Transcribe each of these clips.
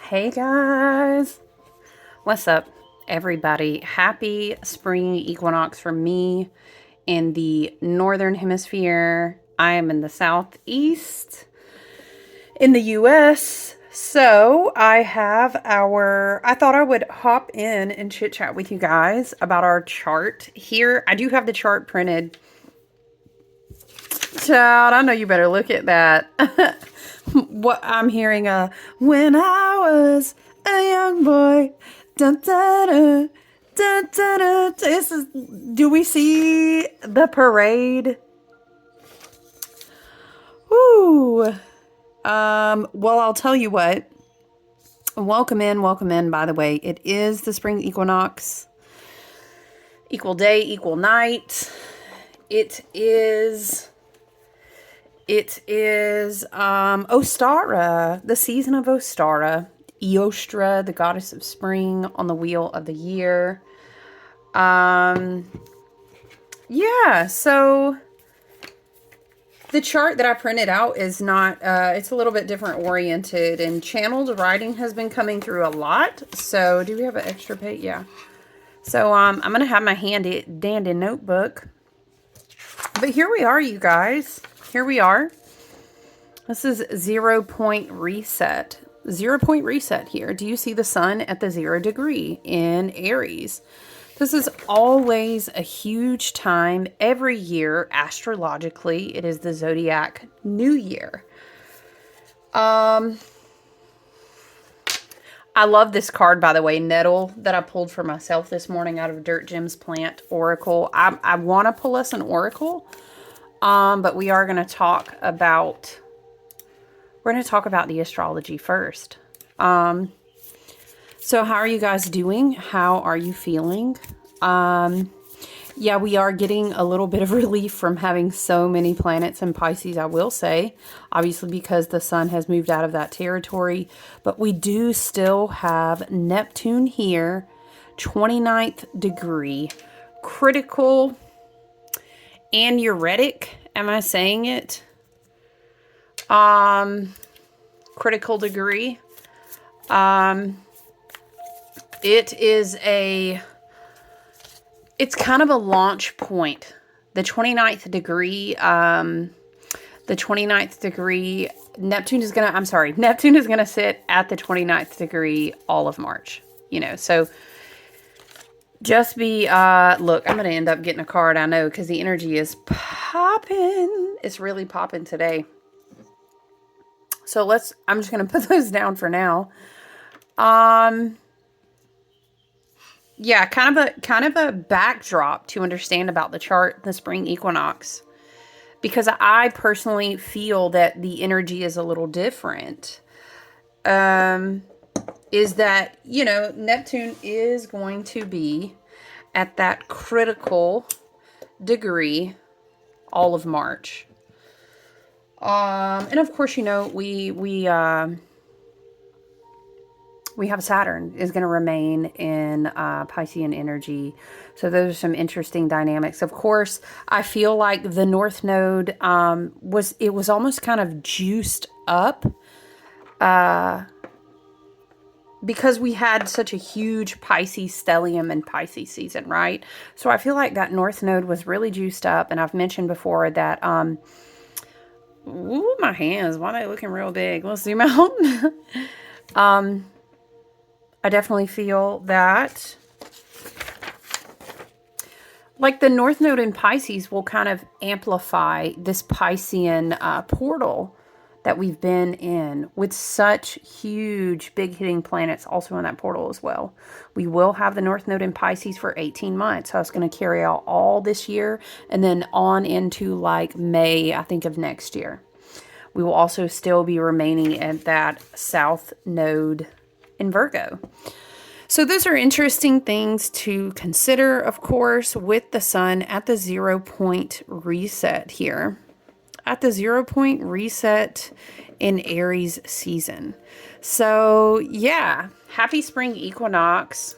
Hey guys, what's up everybody? Happy spring equinox from me in the northern hemisphere. I am in the southeast in the US. So I thought I would hop in and chit chat with you guys about our chart here. I do have the chart printed. Child, I know you better look at that. What I'm hearing, when I was a young boy, dun, dun, dun, dun, dun, dun. Do we see the parade? Woo. Well, I'll tell you what. Welcome in, by the way. It is the spring equinox. Equal day, equal night. It is Ostara, the season of Ostara. Eostra, the goddess of spring, on the wheel of the year. Yeah, so the chart that I printed out is not, it's a little bit different oriented, and channeled writing has been coming through a lot. So do we have an extra page? Yeah. So I'm going to have my handy dandy notebook. But here we are, you guys. Here we are. This is 0 point reset. 0 point reset here. Do you see the sun at the 0 degree in Aries? This is always a huge time every year. Astrologically, it is the zodiac new year. I love this card, by the way, Nettle, that I pulled for myself this morning out of Dirt Gems Plant Oracle. I want to pull us an oracle, but we are going to talk about... We're going to talk about the astrology first. So how are you guys doing? How are you feeling? Yeah, we are getting a little bit of relief from having so many planets in Pisces, I will say. Obviously, because the sun has moved out of that territory. But we do still have Neptune here, 29th degree, critical and euretic. Am I saying it? Critical degree. It's kind of a launch point. The 29th degree, Neptune is going to sit at the 29th degree all of March, so just be, look, I'm going to end up getting a card, I know, because the energy is popping. It's really popping today. So I'm just going to put those down for now. Yeah, kind of a backdrop to understand about the chart, the spring equinox, because I personally feel that the energy is a little different. Is that, Neptune is going to be at that critical degree all of March. And of course, we have Saturn is going to remain in Piscean energy. So those are some interesting dynamics. Of course, I feel like the North Node was almost kind of juiced up because we had such a huge Pisces stellium and Pisces season, right? So I feel like that North Node was really juiced up. And I've mentioned before that... Ooh, my hands. Why are they looking real big? Let's zoom out. I definitely feel that like the North Node in Pisces will kind of amplify this Piscean portal that we've been in with such huge, big hitting planets also in that portal as well. We will have the North Node in Pisces for 18 months. So it's going to carry out all this year and then on into like May, I think, of next year. We will also still be remaining at that South Node in Virgo. So those are interesting things to consider, of course, with the sun at the 0 point reset here. At the 0 point reset in Aries season. So yeah, happy spring equinox.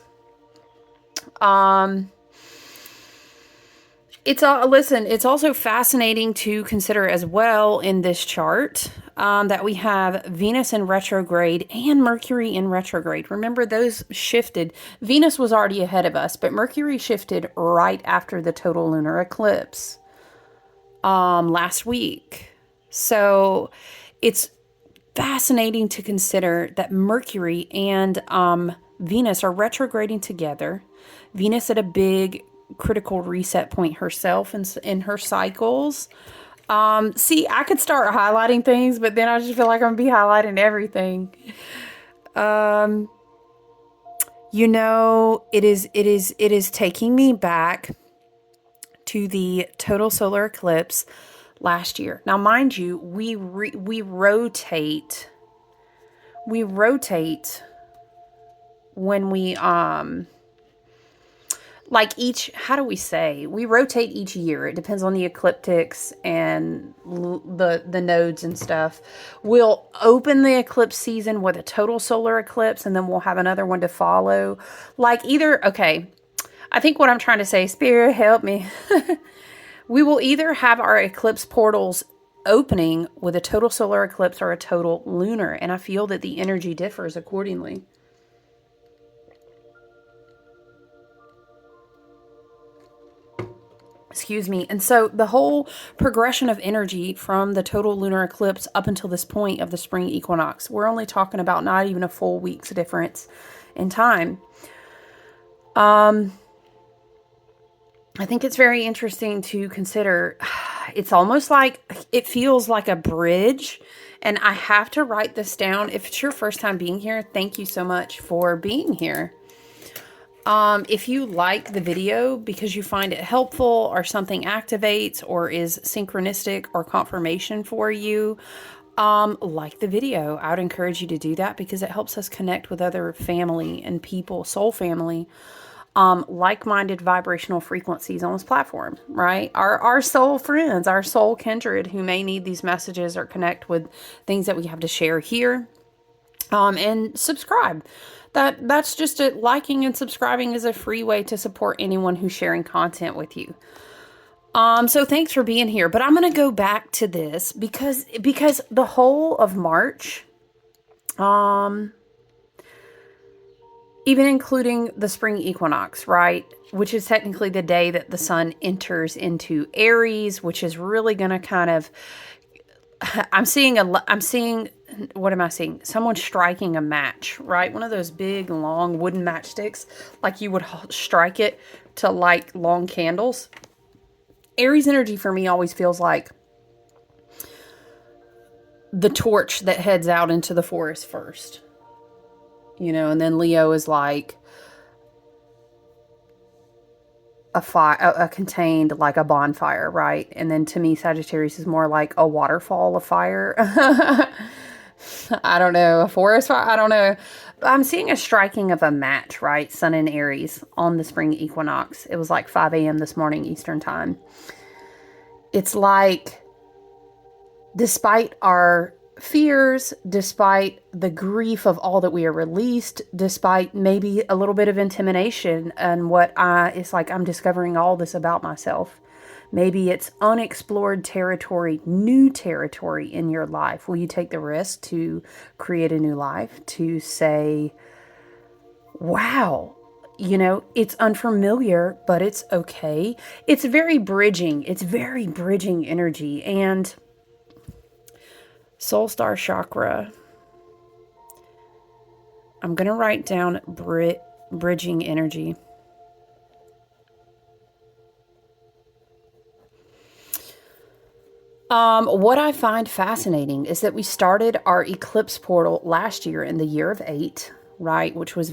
Listen, it's also fascinating to consider as well in this chart that we have Venus in retrograde and Mercury in retrograde. Remember, those shifted. Venus was already ahead of us, but Mercury shifted right after the total lunar eclipse last week. So it's fascinating to consider that Mercury and Venus are retrograding together. Venus at a big critical reset point herself in her cycles. See, I could start highlighting things, but then I just feel like I'm gonna be highlighting everything. You know, it is taking me back to the total solar eclipse last year. Now, mind you, we rotate when we like each, how do we say? We rotate each year. It depends on the ecliptics and the nodes and stuff. We'll open the eclipse season with a total solar eclipse, and then we'll have another one to follow. Like either, okay, I think what I'm trying to say, Spirit, help me. We will either have our eclipse portals opening with a total solar eclipse or a total lunar, and I feel that the energy differs accordingly. Excuse me. And so the whole progression of energy from the total lunar eclipse up until this point of the spring equinox, we're only talking about not even a full week's difference in time. I think it's very interesting to consider. It's almost like, it feels like a bridge. And I have to write this down. If it's your first time being here, thank you so much for being here. If you like the video because you find it helpful or something activates or is synchronistic or confirmation for you, like the video. I would encourage you to do that because it helps us connect with other family and people, soul family, like-minded vibrational frequencies on this platform, right? Our soul friends, our soul kindred who may need these messages or connect with things that we have to share here. And subscribe. That's just it. Liking and subscribing is a free way to support anyone who's sharing content with you. So thanks for being here. But I'm going to go back to this because the whole of March, even including the spring equinox, right? Which is technically the day that the sun enters into Aries, which is really going to kind of, what am I seeing? Someone striking a match, right? One of those big, long wooden matchsticks, like you would strike it to light long candles. Aries energy for me always feels like the torch that heads out into the forest first, you know, and then Leo is like a fire, a contained, like a bonfire, right? And then to me, Sagittarius is more like a waterfall of fire. I don't know, a forest fire, I don't know. I'm seeing a striking of a match, right? Sun in Aries on the spring equinox. It was like 5 a.m. this morning, Eastern time. It's like, despite our fears, despite the grief of all that we are released, despite maybe a little bit of intimidation and it's like I'm discovering all this about myself. Maybe it's unexplored territory, new territory in your life. Will you take the risk to create a new life? To say, wow, you know, it's unfamiliar, but it's okay. It's very bridging. It's very bridging energy. And Soul Star Chakra, I'm going to write down bridging energy. What I find fascinating is that we started our eclipse portal last year in the year of 8, right? Which was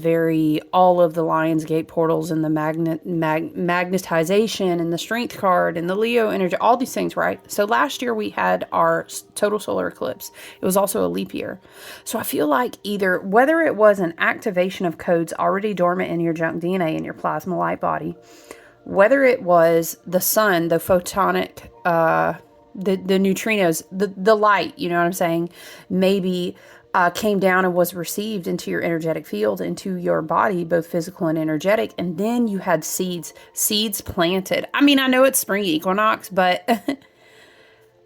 all of the Lionsgate portals and the magnetization and the strength card and the Leo energy, all these things, right? So last year we had our total solar eclipse. It was also a leap year. So I feel like whether it was an activation of codes already dormant in your junk DNA in your plasma light body, whether it was the sun, the photonic, the neutrinos, the light, you know what I'm saying? Maybe came down and was received into your energetic field, into your body, both physical and energetic. And then you had seeds planted. I mean, I know it's spring equinox, but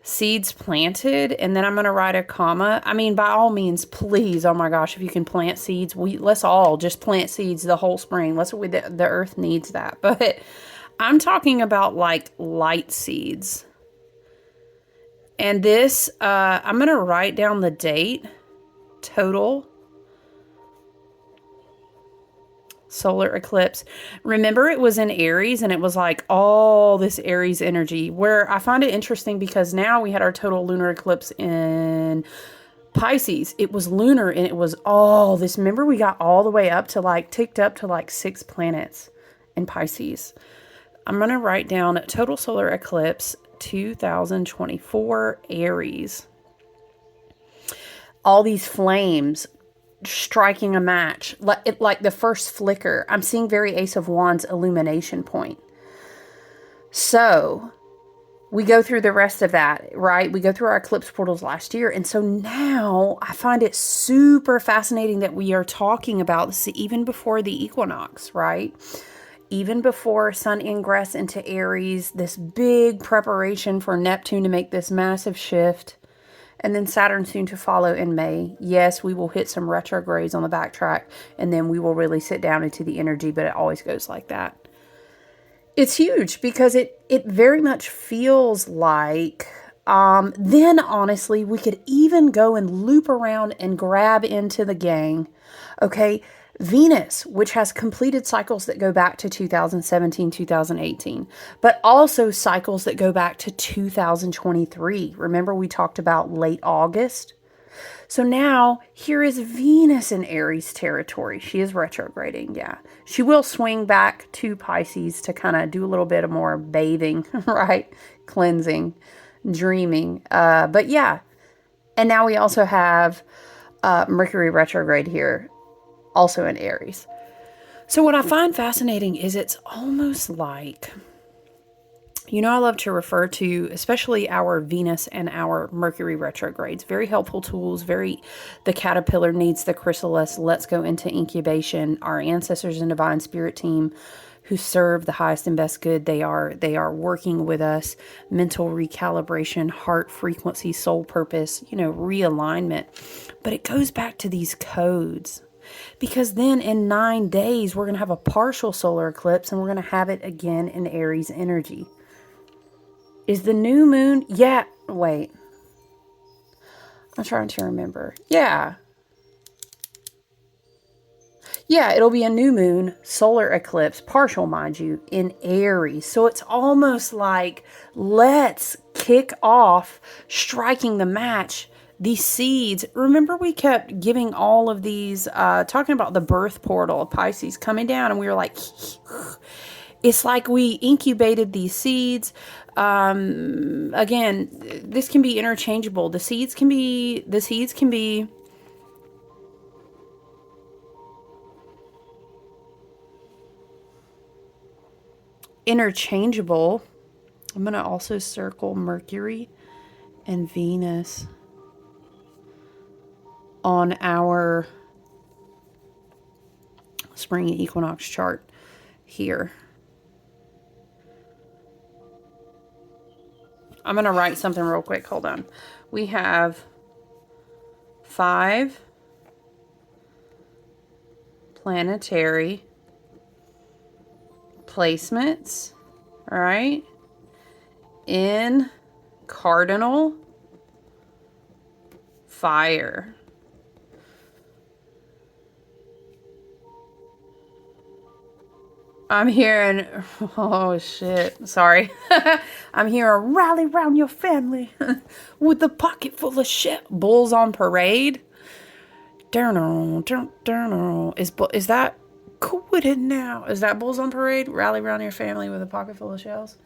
seeds planted. And then I'm going to write a comma. I mean, by all means, please, oh my gosh, if you can plant seeds, let's all just plant seeds the whole spring. The earth needs that. But I'm talking about like light seeds. And this, I'm going to write down the date. Total solar eclipse. Remember, it was in Aries, and it was like all this Aries energy, where I find it interesting because now we had our total lunar eclipse in Pisces. It was lunar, and it was all this. Remember, we got all the way up to like, ticked up to like 6 planets in Pisces. I'm going to write down total solar eclipse 2024 Aries. All these flames striking a match, like the first flicker. I'm seeing very Ace of Wands illumination point. So we go through the rest of that, right? We go through our eclipse portals last year. And so now I find it super fascinating that we are talking about this even before the equinox, right? Even before Sun ingress into Aries, this big preparation for Neptune to make this massive shift. And then Saturn soon to follow in May. Yes, we will hit some retrogrades on the backtrack, and then we will really sit down into the energy, but it always goes like that. It's huge because it very much feels like, then honestly, we could even go and loop around and grab into the gang. Okay, Venus, which has completed cycles that go back to 2017, 2018, but also cycles that go back to 2023. Remember, we talked about late August. So now here is Venus in Aries territory. She is retrograding. Yeah, she will swing back to Pisces to kind of do a little bit of more bathing, right? Cleansing, dreaming. But yeah, and now we also have Mercury retrograde here, also in Aries. So what I find fascinating is it's almost like, you know, I love to refer to especially our Venus and our Mercury retrogrades. Very helpful tools. The caterpillar needs the chrysalis. Let's go into incubation. Our ancestors and divine spirit team who serve the highest and best good. They are working with us. Mental recalibration, heart frequency, soul purpose, realignment. But it goes back to these codes. Because then in 9 days, we're going to have a partial solar eclipse, and we're going to have it again in Aries energy. Is the new moon? Yeah. Wait. I'm trying to remember. Yeah. Yeah, it'll be a new moon, solar eclipse, partial, mind you, in Aries. So it's almost like, let's kick off striking the match. These seeds, remember we kept giving all of these, talking about the birth portal of Pisces coming down, and we were like, it's like we incubated these seeds. Again, this can be interchangeable. The seeds can be interchangeable. I'm going to also circle Mercury and Venus on our spring equinox chart here. I'm going to write something real quick. Hold on. We have 5 planetary placements, all right, in cardinal fire. I'm hearing, oh shit, sorry. I'm hearing rally round your family with a pocket full of shit. Bulls on parade. Is that quit now? Is that Bulls on Parade? Rally around your family with a pocket full of shells?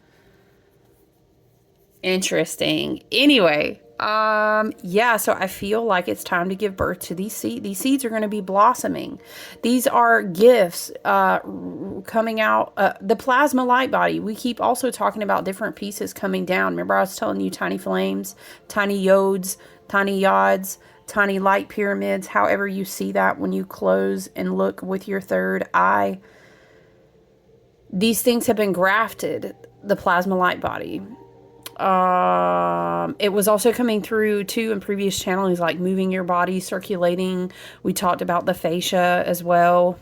Interesting. Anyway, yeah, so I feel like it's time to give birth to these seeds. These seeds are going to be blossoming. These are gifts coming out. The plasma light body. We keep also talking about different pieces coming down. Remember I was telling you tiny flames, tiny yods, tiny light pyramids, however you see that when you close and look with your third eye. These things have been grafted, the plasma light body. It was also coming through too in previous channels, like moving your body, circulating. We talked about the fascia as well.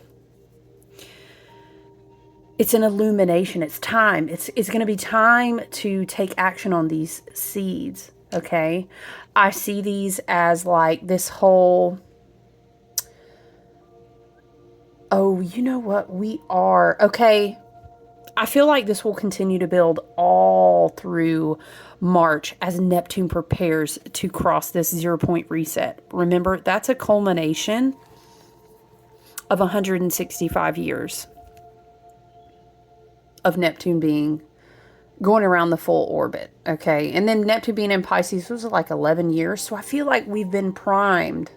It's an illumination. It's time. It's going to be time to take action on these seeds. Okay. I see these as like this whole, oh, you know what? We are, okay. I feel like this will continue to build all through March as Neptune prepares to cross this 0-point reset. Remember, that's a culmination of 165 years of Neptune going around the full orbit. Okay. And then Neptune being in Pisces was like 11 years. So I feel like we've been primed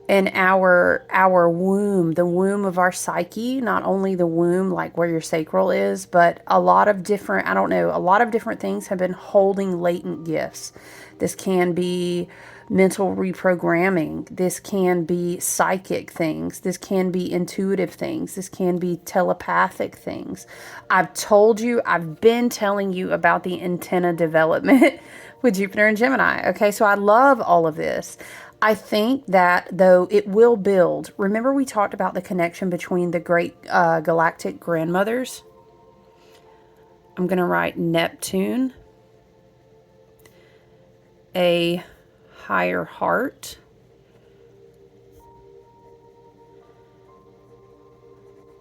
in our womb, the womb of our psyche, not only the womb, like where your sacral is, but a lot of different, I don't know, a lot of different things have been holding latent gifts. This can be mental reprogramming. This can be psychic things. This can be intuitive things. This can be telepathic things. I've been telling you about the antenna development with Jupiter and Gemini. Okay, so I love all of this. I think that, though, it will build. Remember we talked about the connection between the great galactic grandmothers? I'm going to write Neptune, a higher heart,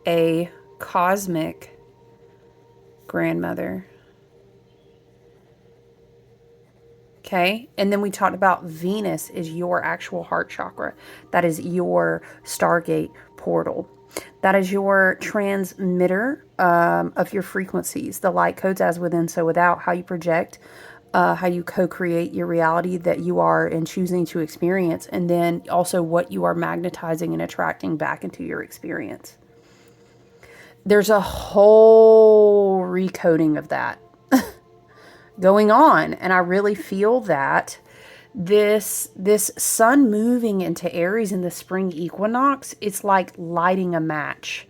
a cosmic grandmother. Okay, and then we talked about Venus is your actual heart chakra. That is your Stargate portal. That is your transmitter of your frequencies, the light codes as within, so without, how you project, how you co-create your reality that you are and choosing to experience, and then also what you are magnetizing and attracting back into your experience. There's a whole recoding of that going on, and I really feel that this sun moving into Aries in the spring equinox, it's like lighting a match.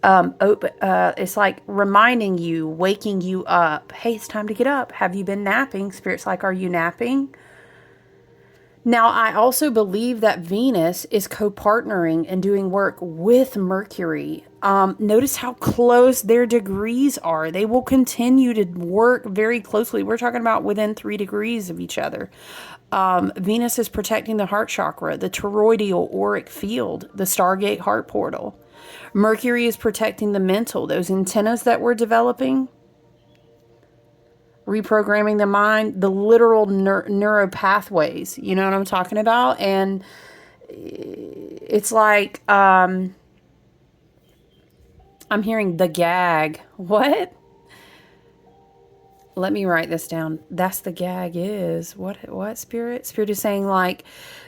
It's like reminding you, waking you up. Hey, it's time to get up. Have you been napping? Spirit's like, are you napping? Now, I also believe that Venus is co-partnering and doing work with Mercury. Notice how close their degrees are. They will continue to work very closely. We're talking about within 3 degrees of each other. Venus is protecting the heart chakra, the toroidal auric field, the Stargate heart portal. Mercury is protecting the mental, those antennas that we're developing. Reprogramming the mind, the literal neuro pathways, you know what I'm talking about? And it's like, I'm hearing the gag. What? Let me write this down. That's the gag is. What, Spirit? Spirit is saying, like,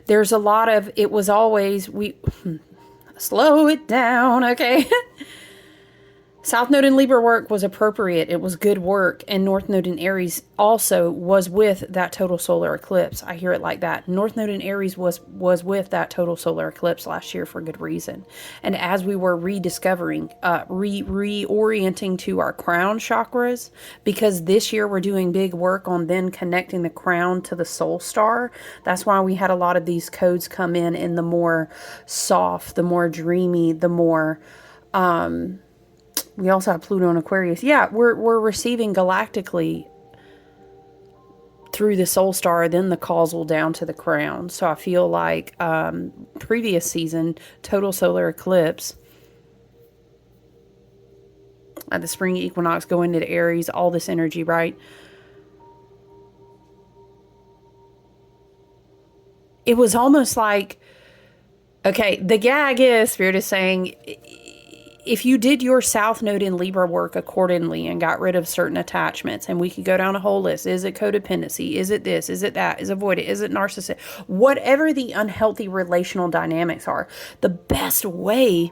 there's a lot of, it was always, slow it down, okay? South Node in Libra work was appropriate. It was good work. And North Node in Aries also was with that total solar eclipse. I hear it like that. North Node in Aries was with that total solar eclipse last year for good reason. And as we were rediscovering, reorienting to our crown chakras, because this year we're doing big work on then connecting the crown to the soul star. That's why we had a lot of these codes come in the more soft, the more dreamy, the more... we also have Pluto and Aquarius. Yeah, we're receiving galactically through the soul star, then the causal down to the crown. So I feel like previous season, total solar eclipse, at the spring equinox going into Aries, all this energy, right? It was almost like, okay, the gag is, Spirit is saying, if you did your South Node in Libra work accordingly and got rid of certain attachments, and we could go down a whole list. Is it codependency? Is it this? Is it that? Is it avoidant? Is it narcissistic? Whatever the unhealthy relational dynamics are, the best way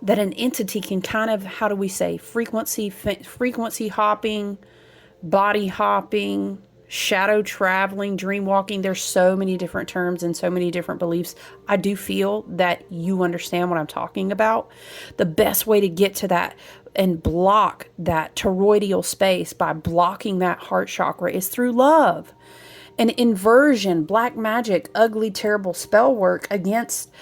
that an entity can kind of, how do we say, frequency hopping, body hopping, shadow traveling, dream walking. There's so many different terms and so many different beliefs. I do feel that you understand what I'm talking about. The best way to get to that and block that toroidal space by blocking that heart chakra is through love. And inversion, black magic, ugly, terrible spell work against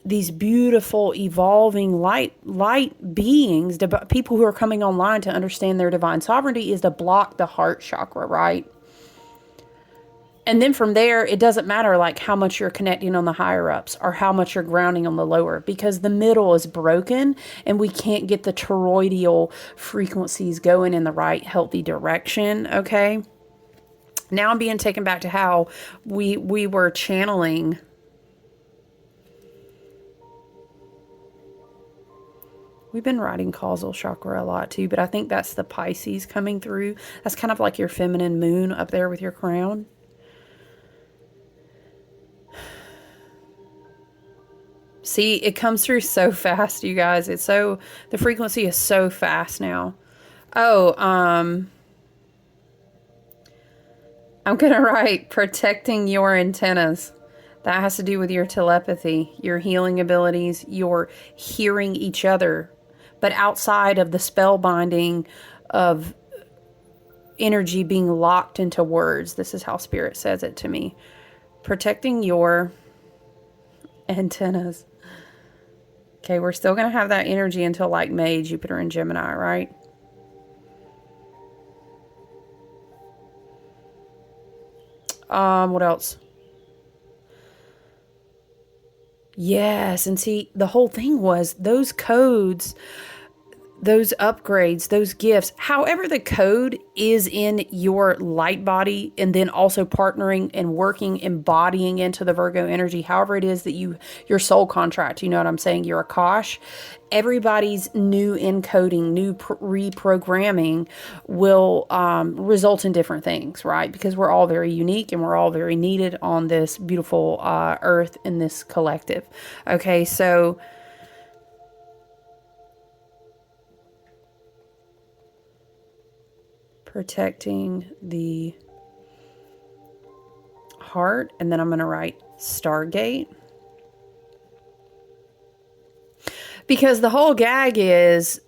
these beautiful, evolving light beings, people who are coming online to understand their divine sovereignty, is to block the heart chakra, right? And then from there, it doesn't matter like how much you're connecting on the higher ups or how much you're grounding on the lower, because the middle is broken and we can't get the toroidal frequencies going in the right healthy direction. Okay. Now I'm being taken back to how we were channeling. We've been writing causal chakra a lot too, but I think that's the Pisces coming through. That's kind of like your feminine moon up there with your crown. See, it comes through so fast, you guys. The frequency is so fast now. Oh, I'm going to write protecting your antennas. That has to do with your telepathy, your healing abilities, your hearing each other. But outside of the spell binding of energy being locked into words, this is how Spirit says it to me. Protecting your antennas. Okay, we're still going to have that energy until like May, Jupiter and Gemini, right? What else? Yes, and see, the whole thing was those codes, those upgrades, those gifts, however the code is in your light body, and then also partnering and working, embodying into the Virgo energy, however it is that your soul contract, you know what I'm saying, your Akash, everybody's new encoding, new reprogramming will result in different things, right? Because we're all very unique and we're all very needed on this beautiful earth in this collective. Okay, so protecting the heart, and then I'm going to write Stargate. Because the whole gag is,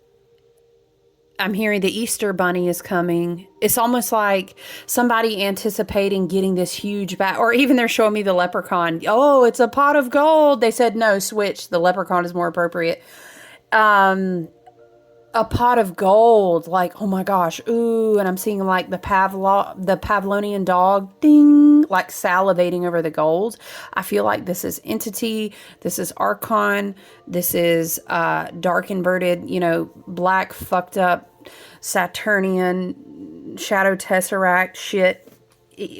I'm hearing the Easter Bunny is coming. It's almost like somebody anticipating getting this huge bag, or even they're showing me the leprechaun. Oh, it's a pot of gold. They said, no, switch. The leprechaun is more appropriate. A pot of gold, like, oh my gosh, ooh, and I'm seeing like the Pavlonian dog, ding, like salivating over the gold. I feel like this is entity, this is archon, this is dark inverted, black fucked up Saturnian shadow tesseract shit.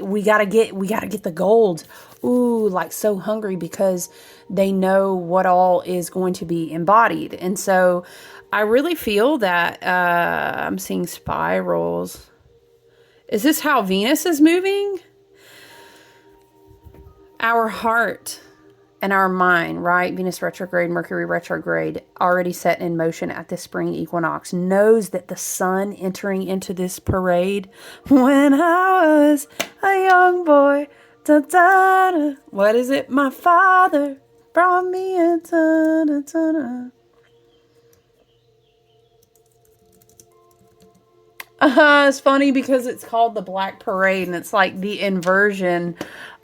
We gotta get the gold. Ooh, like so hungry because they know what all is going to be embodied. And so I really feel that I'm seeing spirals. Is this how Venus is moving? Our heart and our mind, right? Venus retrograde, Mercury retrograde, already set in motion at the spring equinox, knows that the sun entering into this parade, when I was a young boy, da, da, da, what is it? My father brought me in, da, da, da, da. It's funny because it's called the Black Parade, and it's like the inversion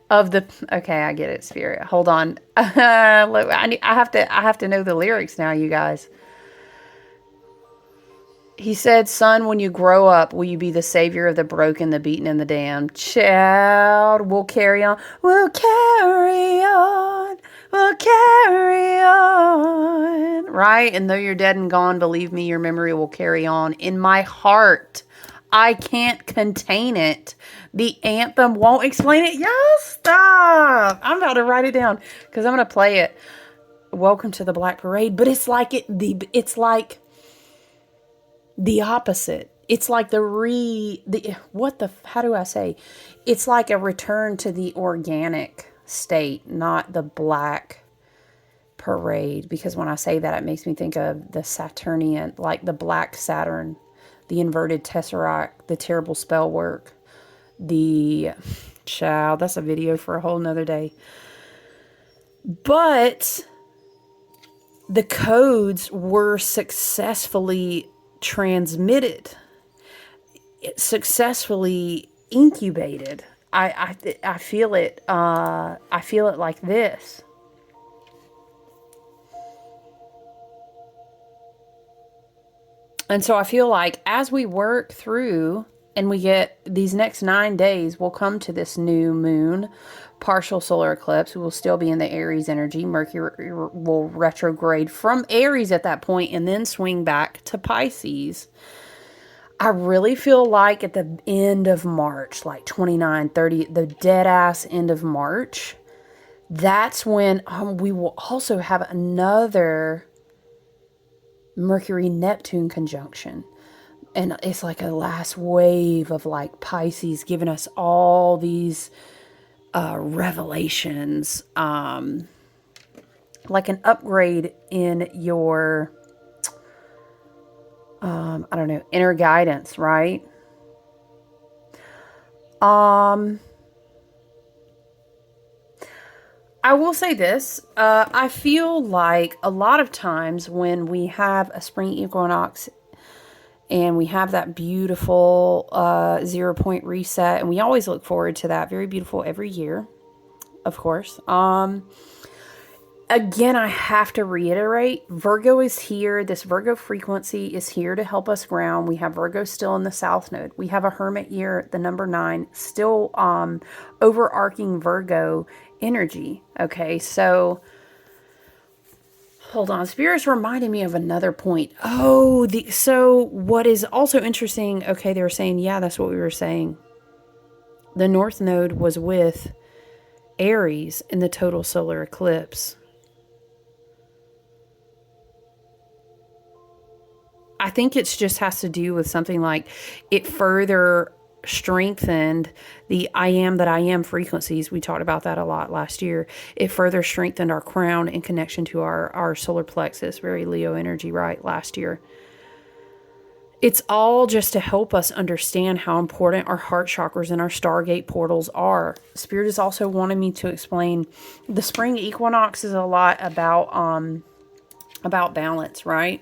of the. Okay, I get it, Spirit. Hold on. Look, I have to know the lyrics now, you guys. He said, "Son, when you grow up, will you be the savior of the broken, the beaten, and the damned? Child, we'll carry on. We'll carry on. We'll carry on." Right? And though you're dead and gone, believe me, your memory will carry on. In my heart, I can't contain it. The anthem won't explain it. Y'all stop. I'm about to write it down because I'm going to play it. Welcome to the Black Parade. But it's like it's like the opposite. It's like how do I say? It's like a return to the organic state, not the Black Parade. Because when I say that, it makes me think of the Saturnian, like the black Saturn, the inverted tesseract, the terrible spell work, child, that's a video for a whole nother day. But the codes were successfully transmitted, successfully incubated. I feel it. I feel it like this. And so I feel like as we work through and we get these next 9 days, we'll come to this new moon, partial solar eclipse. We will still be in the Aries energy. Mercury will retrograde from Aries at that point and then swing back to Pisces. I really feel like at the end of March, like 29, 30, the dead ass end of March, that's when we will also have another Mercury-Neptune conjunction. And it's like a last wave of like Pisces giving us all these revelations, like an upgrade in your, I don't know, inner guidance, right? I will say this. I feel like a lot of times when we have a spring equinox and we have that beautiful 0 point reset, and we always look forward to that. Very beautiful every year, of course. Again, I have to reiterate, Virgo is here. This Virgo frequency is here to help us ground. We have Virgo still in the South Node. We have a Hermit year, the number 9, still overarching Virgo energy. Okay, so hold on. Spirit's reminding me of another point. Oh, so what is also interesting, okay, they were saying, yeah, that's what we were saying. The North Node was with Aries in the total solar eclipse. I think it just has to do with something like it further strengthened the I am that I am frequencies. We talked about that a lot last year. It further strengthened our crown in connection to our solar plexus, very Leo energy, right, last year. It's all just to help us understand how important our heart chakras and our Stargate portals are. Spirit is also wanting me to explain the spring equinox is a lot about balance, right?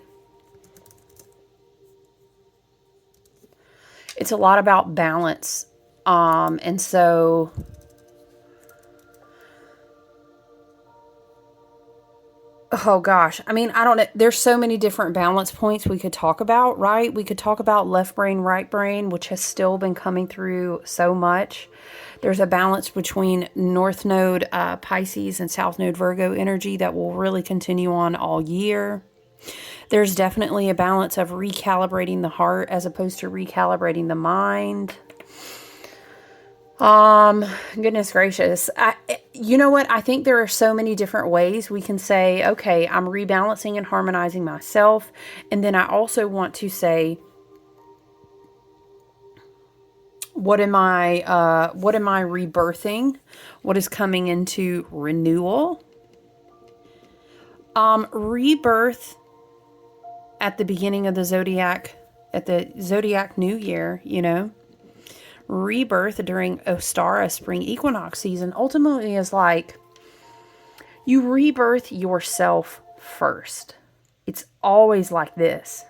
It's a lot about balance. And so oh gosh, I mean, I don't know. There's so many different balance points we could talk about, right? We could talk about left brain, right brain, which has still been coming through so much. There's a balance between North Node Pisces and South Node Virgo energy that will really continue on all year. There's definitely a balance of recalibrating the heart as opposed to recalibrating the mind. Goodness gracious. You know what? I think there are so many different ways we can say, okay, I'm rebalancing and harmonizing myself. And then I also want to say, what am I rebirthing? What is coming into renewal? Rebirth at the beginning of the zodiac, at the zodiac new year, you know, rebirth during Ostara spring equinox season ultimately is like you rebirth yourself first. It's always like this.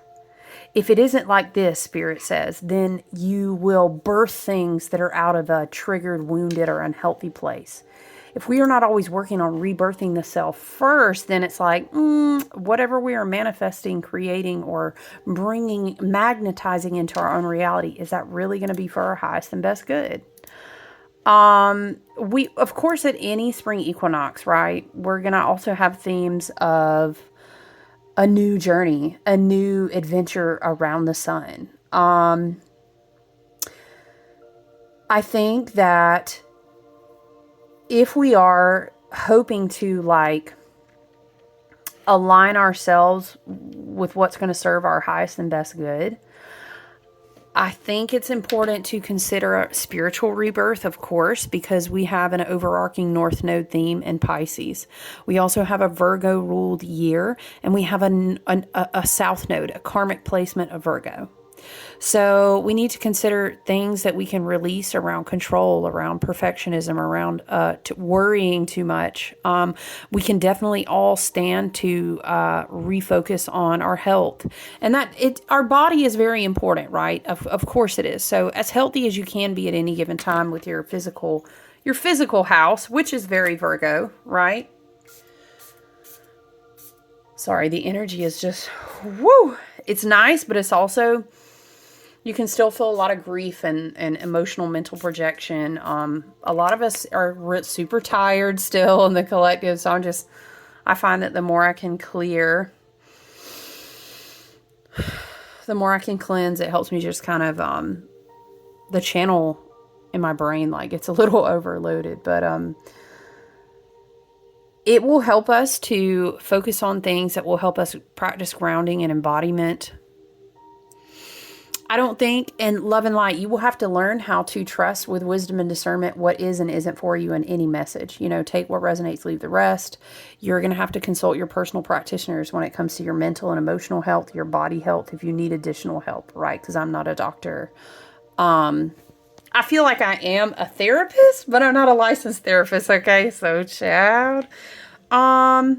If it isn't like this, Spirit says, then you will birth things that are out of a triggered, wounded, or unhealthy place. If we are not always working on rebirthing the self first, then it's like, whatever we are manifesting, creating, or bringing, magnetizing into our own reality, is that really going to be for our highest and best good? We, of course, at any spring equinox, right, we're going to also have themes of a new journey, a new adventure around the sun. I think that if we are hoping to like align ourselves with what's going to serve our highest and best good, I think it's important to consider a spiritual rebirth, of course, because we have an overarching North Node theme in Pisces. We also have a Virgo ruled year, and we have a South Node, a karmic placement of Virgo. So we need to consider things that we can release around control, around perfectionism, around worrying too much. We can definitely all stand to refocus on our health, and our body is very important, right? Of course it is. So as healthy as you can be at any given time with your physical house, which is very Virgo, right? Sorry, the energy is just, woo! It's nice, but it's also, you can still feel a lot of grief and emotional mental projection. A lot of us are super tired still in the collective, so I find that the more I can clear, the more I can cleanse, it helps me just kind of, the channel in my brain, like, it's a little overloaded, but, it will help us to focus on things that will help us practice grounding and embodiment. I don't think in love and light, you will have to learn how to trust with wisdom and discernment what is and isn't for you in any message. Take what resonates, leave the rest. You're going to have to consult your personal practitioners when it comes to your mental and emotional health, your body health, if you need additional help, right? Because I'm not a doctor. I feel like I am a therapist, but I'm not a licensed therapist, okay? So, child. I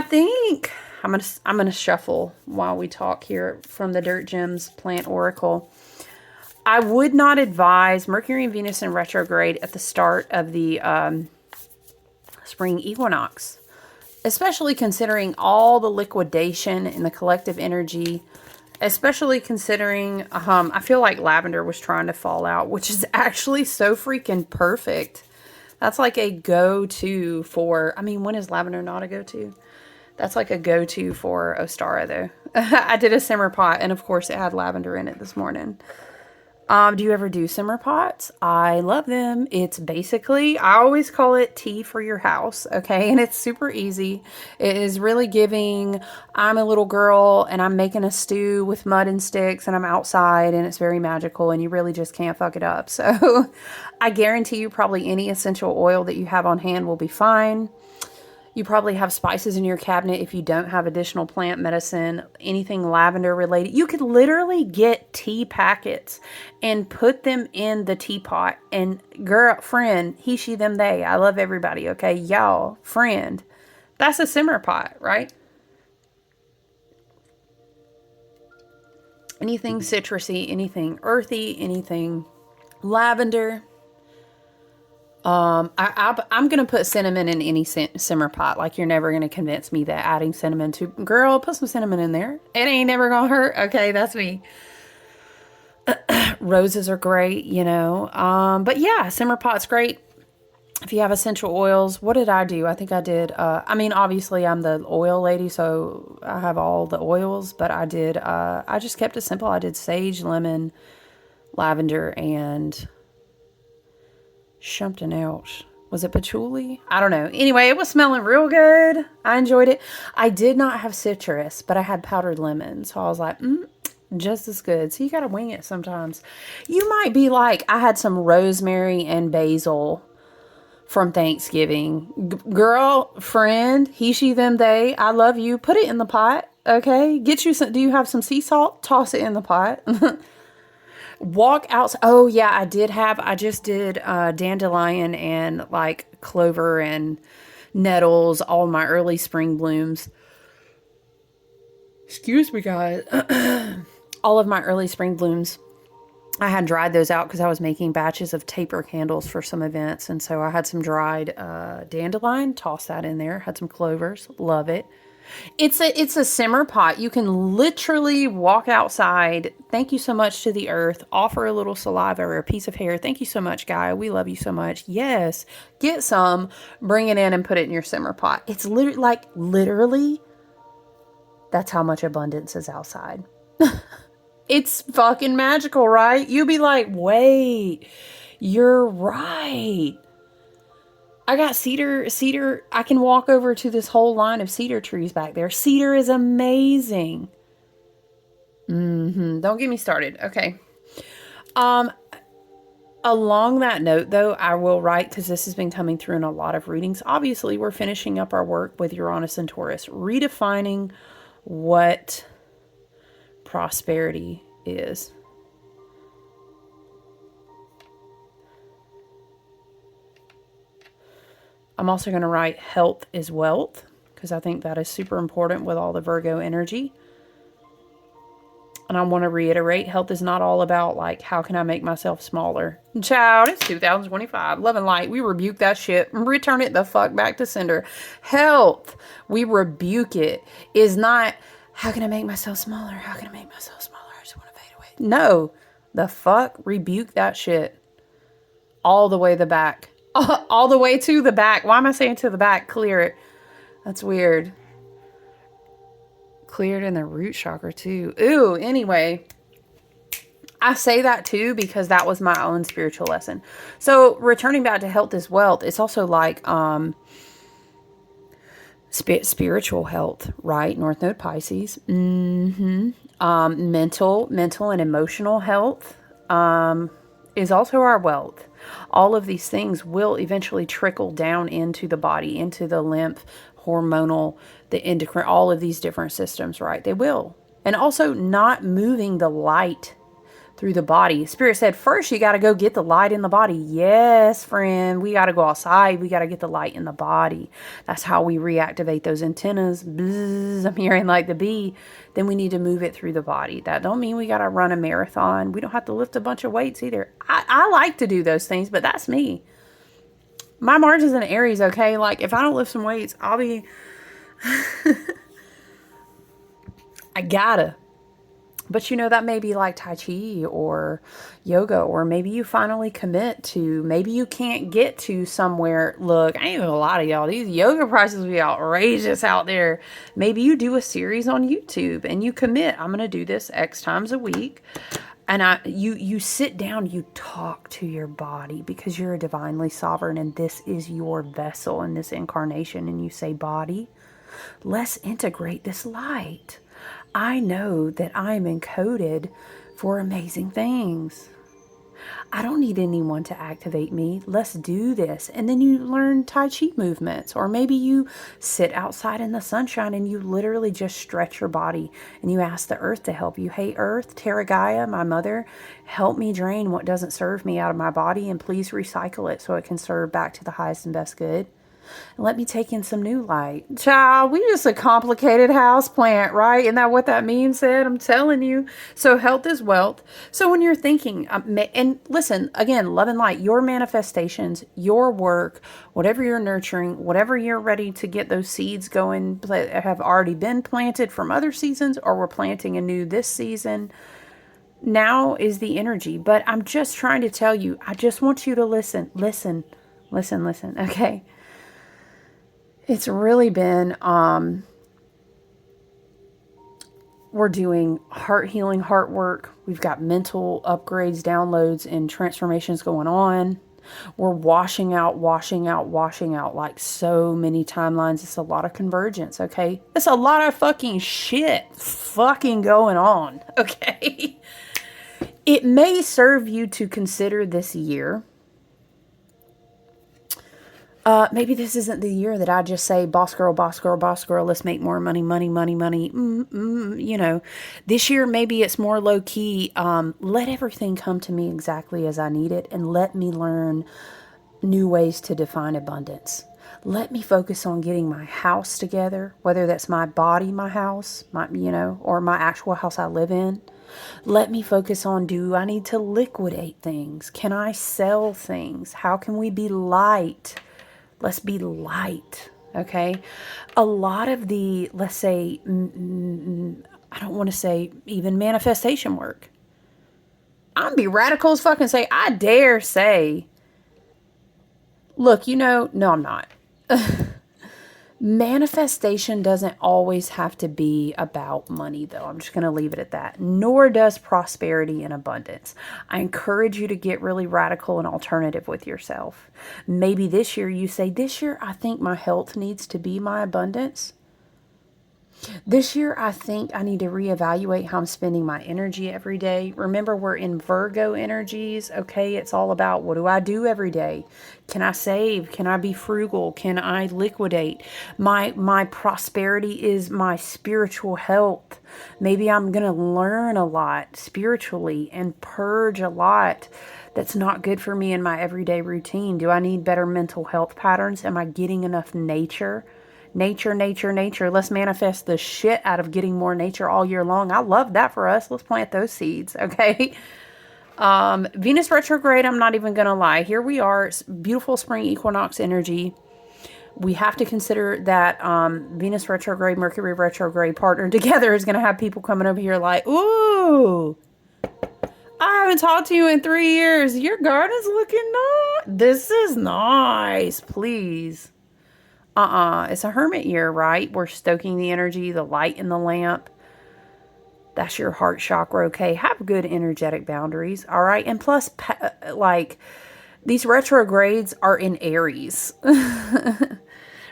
think I'm gonna shuffle while we talk here from the Dirt Gems Plant Oracle. I would not advise Mercury and Venus in retrograde at the start of the spring equinox, especially considering all the liquidation in the collective energy. Especially considering, I feel like lavender was trying to fall out, which is actually so freaking perfect. That's like a go-to for, when is lavender not a go-to? That's like a go-to for Ostara, though. I did a simmer pot, and of course it had lavender in it this morning. Do you ever do simmer pots? I love them. It's basically, I always call it tea for your house, okay? And it's super easy. It is really giving, I'm a little girl and I'm making a stew with mud and sticks and I'm outside and it's very magical and you really just can't fuck it up. So I guarantee you probably any essential oil that you have on hand will be fine. You probably have spices in your cabinet if you don't have additional plant medicine, anything lavender related. You could literally get tea packets and put them in the teapot. And girl, friend, he, she, them, they. I love everybody, okay? Y'all, friend. That's a simmer pot, right? Anything citrusy, anything earthy, anything lavender. I'm going to put cinnamon in any simmer pot. Like, you're never going to convince me that adding cinnamon to... Girl, put some cinnamon in there. It ain't never going to hurt. Okay, that's me. Roses are great, But yeah, simmer pot's great. If you have essential oils, what did I do? I think I did... obviously, I'm the oil lady, so I have all the oils. But I did... I just kept it simple. I did sage, lemon, lavender, and... something else. Was it patchouli? I don't know. Anyway, it was smelling real good. I enjoyed it. I did not have citrus, but I had powdered lemon. So I was like, just as good. So you got to wing it sometimes. You might be like, I had some rosemary and basil from Thanksgiving. Girl, friend, he, she, them, they. I love you. Put it in the pot. Okay. Get you some. Do you have some sea salt? Toss it in the pot. Walk outside. Oh yeah, I just did dandelion and like clover and nettles, all my early spring blooms. Excuse me, guys. All of my early spring blooms. I had dried those out because I was making batches of taper candles for some events. And so I had some dried dandelion, tossed that in there. Had some clovers. Love it. It's a simmer pot. You can literally walk outside. Thank you so much to the earth. Offer a little saliva or a piece of hair. Thank you so much, Guy. We love you so much. Yes. Get some, bring it in and put it in your simmer pot. It's literally, that's how much abundance is outside. It's fucking magical, right? You be like, wait, you're right. I got cedar. I can walk over to this whole line of cedar trees back there. Cedar is amazing. Don't get me started. Okay. Along that note, though, I will write, because this has been coming through in a lot of readings. Obviously, we're finishing up our work with Uranus and Taurus, redefining what prosperity is. I'm also going to write health is wealth, because I think that is super important with all the Virgo energy. And I want to reiterate, health is not all about, like, how can I make myself smaller? Child, it's 2025. Love and light, we rebuke that shit. Return it the fuck back to sender. Health, we rebuke it, is not, how can I make myself smaller? How can I make myself smaller? I just want to fade away. No, the fuck, rebuke that shit. All the way the back. All the way to the back. Why am I saying to the back? Clear it. That's weird. Cleared in the root chakra too. Ooh, anyway. I say that too because that was my own spiritual lesson. So returning back to health is wealth. It's also like spiritual health, right? North Node Pisces. Mental and emotional health is also our wealth. All of these things will eventually trickle down into the body, into the lymph, hormonal, the endocrine, all of these different systems, right? They will. And also not moving the light through the body. Spirit said, first you got to go get the light in the body. Yes, friend. We got to go outside. We got to get the light in the body. That's how we reactivate those antennas. Bzz, I'm hearing like the bee. Then we need to move it through the body. That don't mean we got to run a marathon. We don't have to lift a bunch of weights either. I like to do those things, but that's me. My Mars is in Aries, okay? Like, if I don't lift some weights, I'll be... I gotta. But you know, that may be like Tai Chi or yoga, or maybe you finally commit to, maybe you can't get to somewhere. Look, I ain't gonna lie to y'all, these yoga prices will be outrageous out there. Maybe you do a series on YouTube and you commit, I'm gonna do this X times a week. And you sit down, you talk to your body because you're a divinely sovereign and this is your vessel in this incarnation. And you say, body, let's integrate this light. I know that I'm encoded for amazing things. I don't need anyone to activate me. Let's do this. And then you learn Tai Chi movements. Or maybe you sit outside in the sunshine and you literally just stretch your body. And you ask the earth to help you. Hey, earth, Terra Gaia, my mother, help me drain what doesn't serve me out of my body. And please recycle it so it can serve back to the highest and best good. Let me take in some new light. Child, we just a complicated house plant, right? Isn't that what that meme said? I'm telling you. So health is wealth. So when you're thinking, and listen, again, love and light, your manifestations, your work, whatever you're nurturing, whatever you're ready to get those seeds going, have already been planted from other seasons, or we're planting anew this season. Now is the energy. But I'm just trying to tell you, I just want you to listen, okay? It's really been, we're doing heart healing, heart work. We've got mental upgrades, downloads, and transformations going on. We're washing out like so many timelines. It's a lot of convergence, okay? It's a lot of fucking shit fucking going on, okay? It may serve you to consider this year. Maybe this isn't the year that I just say, boss girl, let's make more money. You know, this year, maybe it's more low key. Let everything come to me exactly as I need it, and let me learn new ways to define abundance. Let me focus on getting my house together, whether that's my body, my house, or my actual house I live in. Let me focus on, do I need to liquidate things? Can I sell things? How can we be light? Let's be light, okay? A lot of the, let's say, I don't want to say even manifestation work. I'm going to be radical as fucking say, I dare say, look, no, I'm not. Manifestation doesn't always have to be about money, though. I'm just going to leave it at that. Nor does prosperity and abundance. I encourage you to get really radical and alternative with yourself. Maybe this year you say, this year I think my health needs to be my abundance. This year, I think I need to reevaluate how I'm spending my energy every day. Remember, we're in Virgo energies, okay? It's all about, what do I do every day? Can I save? Can I be frugal? Can I liquidate? My prosperity is my spiritual health. Maybe I'm going to learn a lot spiritually and purge a lot that's not good for me in my everyday routine. Do I need better mental health patterns? Am I getting enough nature? Nature, nature, nature. Let's manifest the shit out of getting more nature all year long. I love that for us. Let's plant those seeds, okay? Venus retrograde, I'm not even going to lie. Here we are, it's beautiful spring equinox energy. We have to consider that Venus retrograde, Mercury retrograde partnered together is going to have people coming over here like, ooh, I haven't talked to you in 3 years. Your garden's looking nice. This is nice, please. It's a hermit year, right? We're stoking the energy, the light in the lamp. That's your heart chakra, okay? Have good energetic boundaries, all right? And plus, like, these retrogrades are in Aries.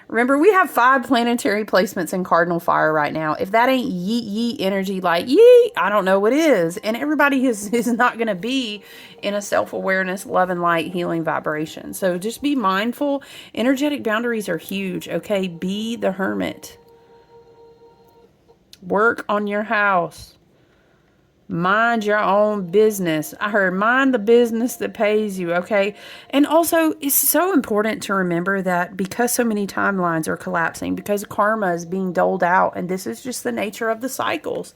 Remember, we have 5 planetary placements in cardinal fire right now. If that ain't yeet yeet energy, like yeet, I don't know what is. And everybody is not going to be in a self-awareness, love and light, healing vibration. So just be mindful. Energetic boundaries are huge, okay? Be the hermit. Work on your house. Mind your own business. I heard mind the business that pays you, okay? And also, it's so important to remember that because so many timelines are collapsing, because karma is being doled out, and this is just the nature of the cycles.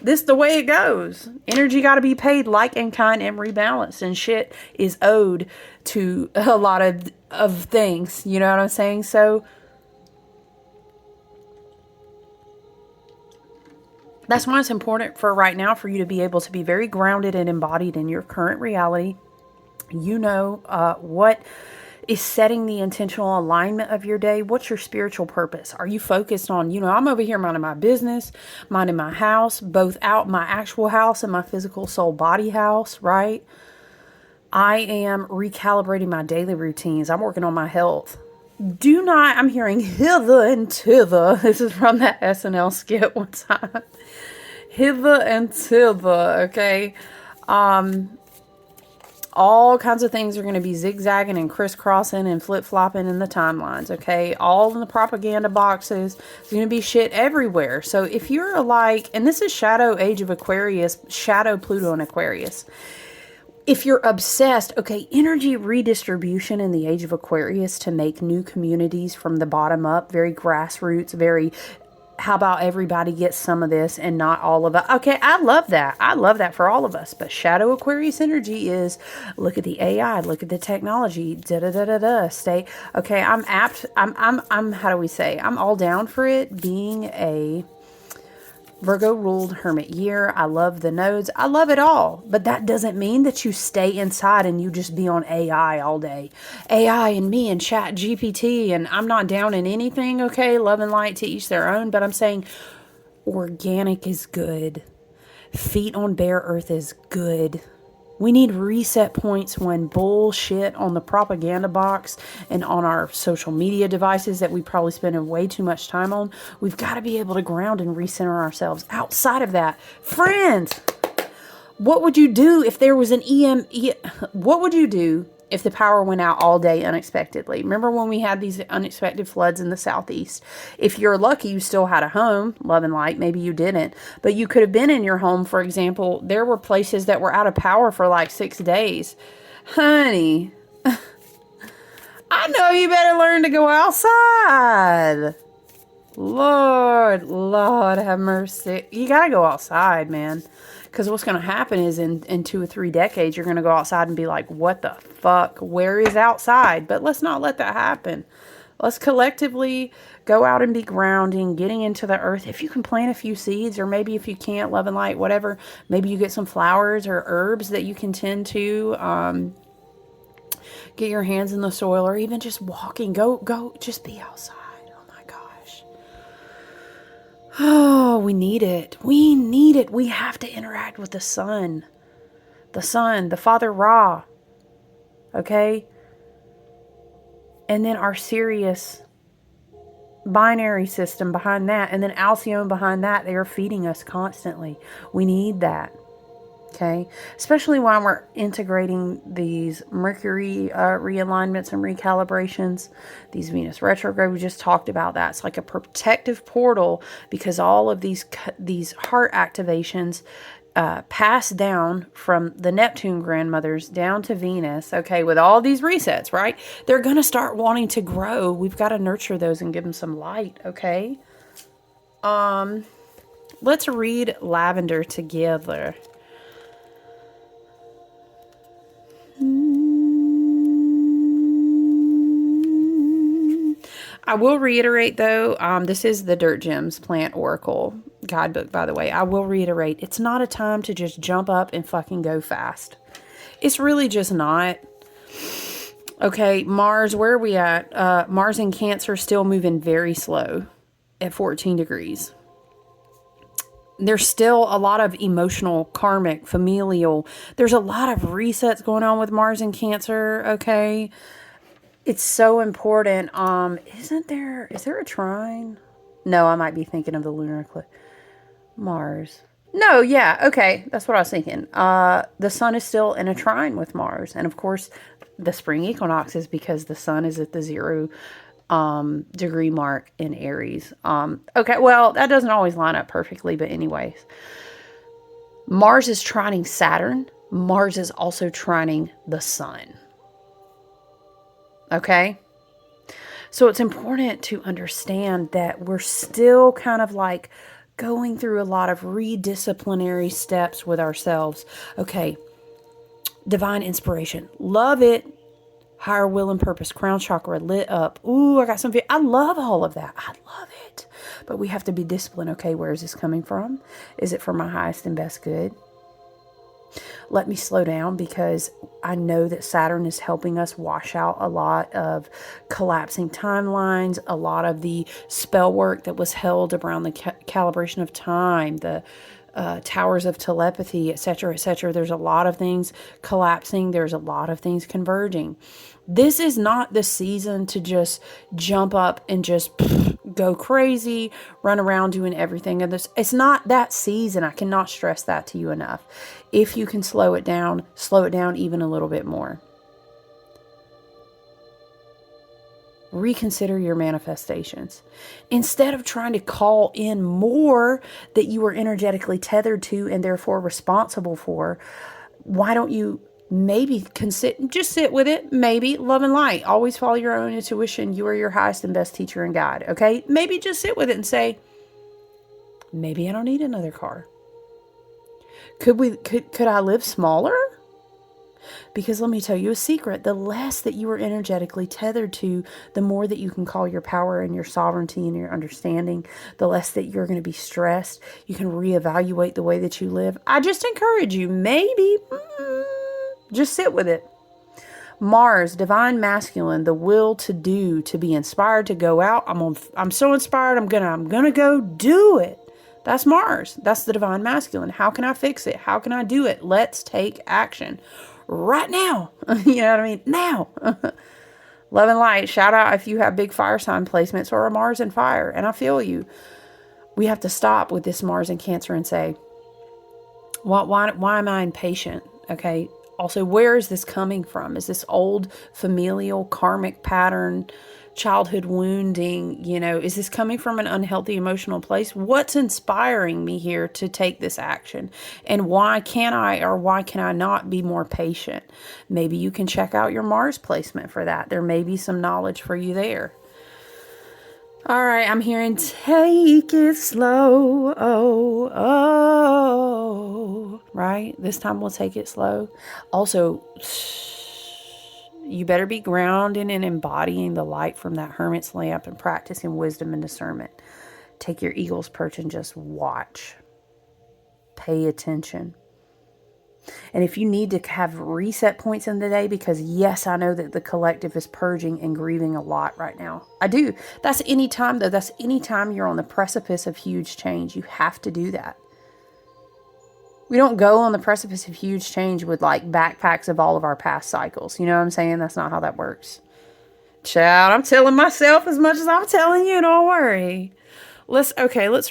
This the way it goes. Energy got to be paid like and kind and rebalanced, and shit is owed to a lot of things. You know what I'm saying? So that's why it's important for right now for you to be able to be very grounded and embodied in your current reality. You know what is setting the intentional alignment of your day. What's your spiritual purpose? Are you focused on, I'm over here minding my business, minding my house, both out my actual house and my physical soul body house, right? I am recalibrating my daily routines. I'm working on my health. I'm hearing hither and thither. This is from that SNL skit one time. Hither and thither, okay? All kinds of things are going to be zigzagging and crisscrossing and flip-flopping in the timelines, okay? All in the propaganda boxes. There's going to be shit everywhere. So if you're like, and this is Shadow Age of Aquarius, Shadow Pluto and Aquarius. If you're obsessed, okay, energy redistribution in the Age of Aquarius to make new communities from the bottom up, very grassroots, very, how about everybody gets some of this and not all of it? Okay, I love that. I love that for all of us. But Shadow Aquarius energy is, look at the AI, look at the technology, stay. Okay, I'm how do we say? I'm all down for it being a Virgo ruled hermit year. I love the nodes. I love it all. But that doesn't mean that you stay inside and you just be on AI all day. AI and me and Chat GPT, and I'm not down in anything, okay? Love and light to each their own. But I'm saying organic is good. Feet on bare earth is good. We need reset points when bullshit on the propaganda box and on our social media devices that we probably spend way too much time on. We've got to be able to ground and recenter ourselves outside of that. Friends, what would you do if there was an what would you do if the power went out all day unexpectedly? Remember when we had these unexpected floods in the southeast? If you're lucky, you still had a home, love and light. Maybe you didn't, but you could have been in your home. For example, there were places that were out of power for like 6 days. Honey, I know you better learn to go outside. Lord have mercy. You got to go outside, man. Because what's going to happen is in 2 or 3 decades, you're going to go outside and be like, what the fuck? Where is outside? But let's not let that happen. Let's collectively go out and be grounding, getting into the earth. If you can plant a few seeds, or maybe if you can't, love and light, whatever, maybe you get some flowers or herbs that you can tend to, get your hands in the soil, or even just walking. Go, just be outside. Oh, we need it. We need it. We have to interact with the sun. The Father Ra. Okay? And then our Sirius binary system behind that, and then Alcyone behind that. They are feeding us constantly. We need that. Okay, especially when we're integrating these Mercury realignments and recalibrations, these Venus retrograde. We just talked about that. It's like a protective portal, because all of these heart activations pass down from the Neptune grandmothers down to Venus. Okay, with all these resets, right? They're going to start wanting to grow. We've got to nurture those and give them some light. Okay. Let's read Lavender together. I will reiterate, though, this is the Dirt Gems Plant Oracle guidebook, by the way. I will reiterate, it's not a time to just jump up and fucking go fast. It's really just not. Okay, Mars, where are we at? Mars in Cancer still moving very slow at 14 degrees. There's still a lot of emotional, karmic, familial. There's a lot of resets going on with Mars in Cancer, okay? It's so important. Is there a trine? No, I might be thinking of the lunar eclipse. Mars. No, yeah, okay. That's what I was thinking. The sun is still in a trine with Mars. And of course, the spring equinox is because the sun is at the 0 degree mark in Aries. Okay, well, that doesn't always line up perfectly, but anyways. Mars is trining Saturn. Mars is also trining the sun. Okay? So it's important to understand that we're still kind of like going through a lot of redisciplinary steps with ourselves. Okay. Divine inspiration. Love it. Higher will and purpose. Crown chakra lit up. Ooh, I got some. I love all of that. I love it. But we have to be disciplined. Okay, where is this coming from? Is it for my highest and best good? Let me slow down, because I know that Saturn is helping us wash out a lot of collapsing timelines, a lot of the spell work that was held around the calibration of time, the towers of telepathy, etc., etc. There's a lot of things collapsing. There's a lot of things converging. This is not the season to just jump up and just go crazy, run around doing everything. And it's not that season. I cannot stress that to you enough. If you can slow it down even a little bit more. Reconsider your manifestations. Instead of trying to call in more that you are energetically tethered to and therefore responsible for, why don't you maybe just sit with it? Maybe love and light. Always follow your own intuition. You are your highest and best teacher and guide. Okay? Maybe just sit with it and say, maybe I don't need another car. Could I live smaller? Because let me tell you a secret. The less that you are energetically tethered to, the more that you can call your power and your sovereignty and your understanding, the less that you're going to be stressed. You can reevaluate the way that you live. I just encourage you, maybe, just sit with it. Mars, divine masculine, the will to do, to be inspired, to go out. I'm so inspired. I'm gonna go do it. That's Mars. That's the divine masculine. How can I fix it? How can I do it? Let's take action right now. You know what I mean? Now. Love and light. Shout out if you have big fire sign placements or a Mars and fire. And I feel you. We have to stop with this Mars and Cancer and say, why am I impatient? Okay. Also, where is this coming from? Is this old familial karmic pattern, childhood wounding? Is this coming from an unhealthy emotional place? What's inspiring me here to take this action? And why can I not be more patient? Maybe you can check out your Mars placement for that. There may be some knowledge for you there. All right, I'm hearing take it slow. Oh. Right? This time we'll take it slow. Also, you better be grounding and embodying the light from that hermit's lamp and practicing wisdom and discernment. Take your eagle's perch and just watch. Pay attention. And if you need to have reset points in the day, because yes, I know that the collective is purging and grieving a lot right now. I do. That's any time, though. That's any time you're on the precipice of huge change. You have to do that. We don't go on the precipice of huge change with like backpacks of all of our past cycles. You know what I'm saying? That's not how that works. Child, I'm telling myself as much as I'm telling you. Don't worry. Let's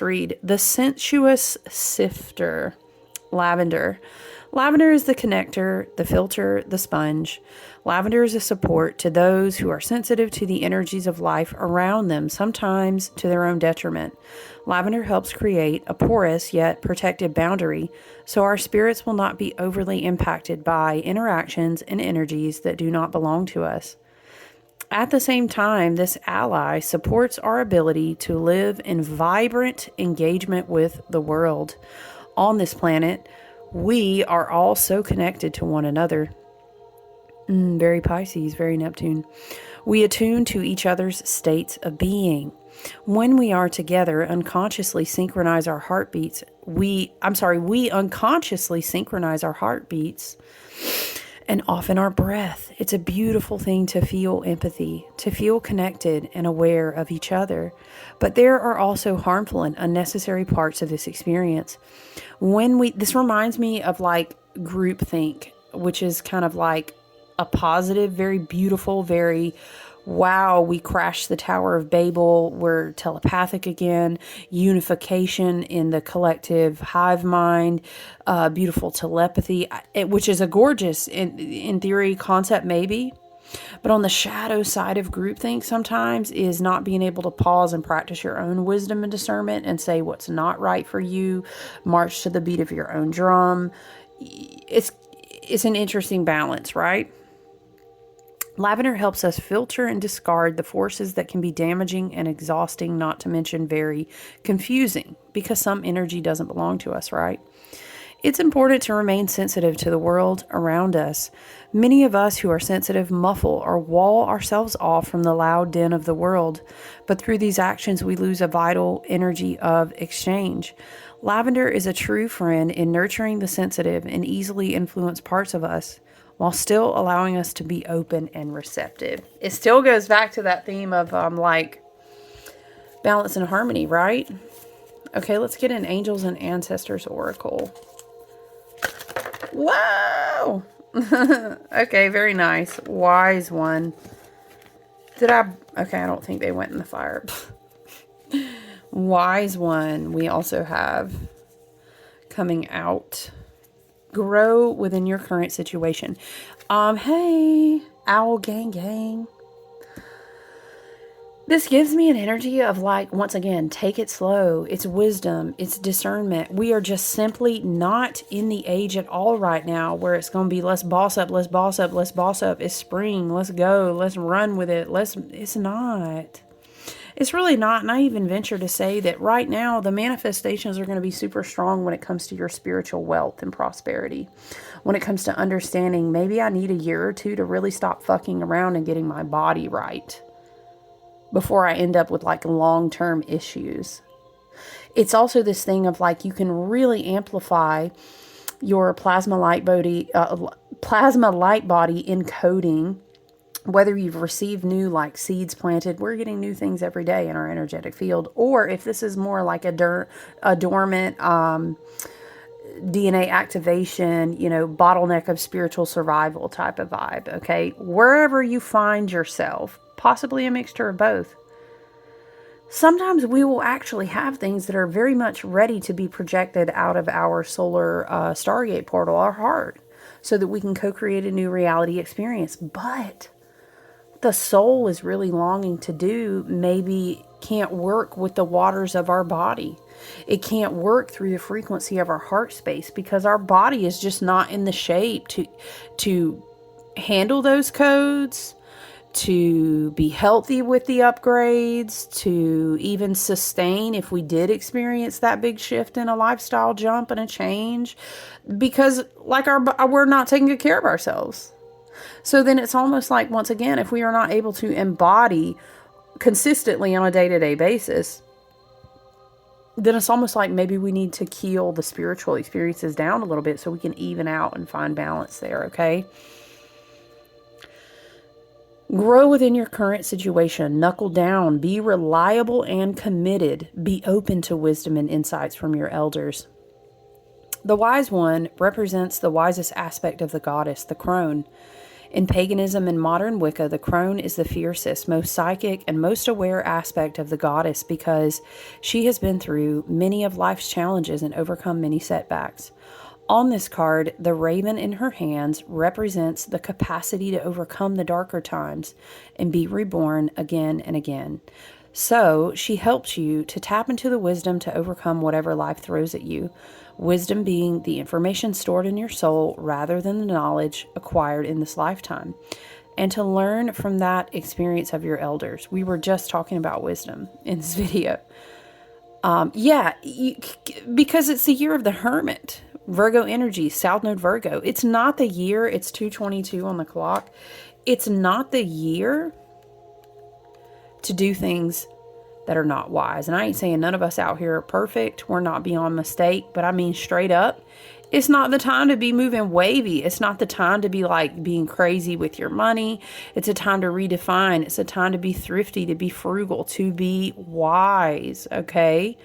read. The sensuous sifter. Lavender. Lavender is the connector, the filter, the sponge. Lavender is a support to those who are sensitive to the energies of life around them, sometimes to their own detriment. Lavender helps create a porous yet protected boundary so our spirits will not be overly impacted by interactions and energies that do not belong to us. At the same time, this ally supports our ability to live in vibrant engagement with the world. On this planet, we are all so connected to one another. Very Pisces, very Neptune. We attune to each other's states of being. When we are together, unconsciously synchronize our heartbeats. We unconsciously synchronize our heartbeats and often our breath. It's a beautiful thing to feel empathy, to feel connected and aware of each other. But there are also harmful and unnecessary parts of this experience. This reminds me of like groupthink, which is kind of like a positive, very beautiful, very wow, we crashed the Tower of Babel, we're telepathic again, unification in the collective hive mind, beautiful telepathy, which is a gorgeous, in theory, concept maybe. But on the shadow side of groupthink sometimes is not being able to pause and practice your own wisdom and discernment and say what's not right for you, march to the beat of your own drum. It's an interesting balance, right? Lavender helps us filter and discard the forces that can be damaging and exhausting, not to mention very confusing, because some energy doesn't belong to us, right? It's important to remain sensitive to the world around us. Many of us who are sensitive muffle or wall ourselves off from the loud din of the world, but through these actions we lose a vital energy of exchange. Lavender is a true friend in nurturing the sensitive and easily influenced parts of us, while still allowing us to be open and receptive. It still goes back to that theme of like balance and harmony, right? Okay, let's get an Angels and Ancestors Oracle. Wow! Okay, very nice. Wise one. Okay, I don't think they went in the fire. Wise one. We also have coming out. Grow within your current situation. Hey, Owl Gang Gang. This gives me an energy of like, once again, take it slow. It's wisdom. It's discernment. We are just simply not in the age at all right now where it's going to be let's boss up, let's boss up, let's boss up. It's spring. Let's go. Let's run with it. It's not. It's really not. And I even venture to say that right now, the manifestations are going to be super strong when it comes to your spiritual wealth and prosperity. When it comes to understanding, maybe I need a year or two to really stop fucking around and getting my body right before I end up with like long-term issues. It's also this thing of like, you can really amplify your plasma light body encoding. Whether you've received new like seeds planted, we're getting new things every day in our energetic field. Or if this is more like a dormant DNA activation, bottleneck of spiritual survival type of vibe. Okay. Wherever you find yourself, possibly a mixture of both. Sometimes we will actually have things that are very much ready to be projected out of our solar Stargate portal, our heart, so that we can co-create a new reality experience. But the soul is really longing to do maybe can't work with the waters of our body. It can't work through the frequency of our heart space because our body is just not in the shape to handle those codes, to be healthy with the upgrades, to even sustain if we did experience that big shift in a lifestyle jump and a change, because like we're not taking good care of ourselves. So then it's almost like, once again, if we are not able to embody consistently on a day-to-day basis, then it's almost like maybe we need to keel the spiritual experiences down a little bit so we can even out and find balance there, okay? Grow within your current situation. Knuckle down. Be reliable and committed. Be open to wisdom and insights from your elders. The wise one represents the wisest aspect of the goddess, the crone. In paganism and modern Wicca, the crone is the fiercest, most psychic, and most aware aspect of the goddess because she has been through many of life's challenges and overcome many setbacks. On this card, the raven in her hands represents the capacity to overcome the darker times and be reborn again and again. So, she helps you to tap into the wisdom to overcome whatever life throws at you. Wisdom being the information stored in your soul rather than the knowledge acquired in this lifetime. And to learn from that experience of your elders. We were just talking about wisdom in this video. Because it's the year of the Hermit. Virgo energy, South Node Virgo. It's not the year, it's 2:22 on the clock. It's not the year to do things that are not wise. And I ain't saying none of us out here are perfect. We're not beyond mistake. But I mean straight up, it's not the time to be moving wavy. It's not the time to be like being crazy with your money. It's a time to redefine. It's a time to be thrifty, to be frugal, to be wise, okay?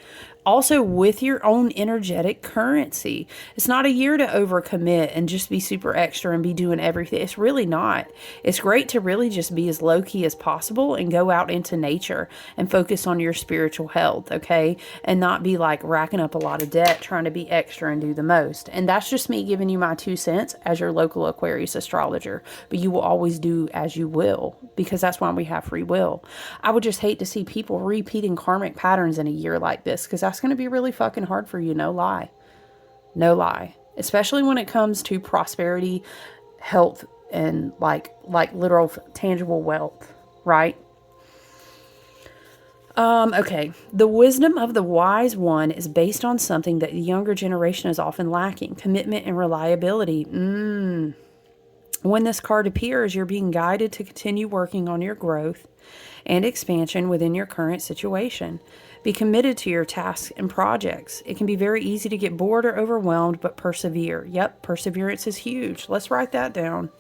Also with your own energetic currency. It's not a year to overcommit and just be super extra and be doing everything. It's really not. It's great to really just be as low-key as possible and go out into nature and focus on your spiritual health, okay? And not be like racking up a lot of debt trying to be extra and do the most. And that's just me giving you my 2 cents as your local Aquarius astrologer. But you will always do as you will because that's why we have free will. I would just hate to see people repeating karmic patterns in a year like this because that's going to be really fucking hard for you. No lie. No lie. Especially when it comes to prosperity, health, and like literal tangible wealth, right? Okay. The wisdom of the wise one is based on something that the younger generation is often lacking. Commitment and reliability. When this card appears, you're being guided to continue working on your growth and expansion within your current situation. Be committed to your tasks and projects. It can be very easy to get bored or overwhelmed, but persevere. Yep, perseverance is huge. Let's write that down.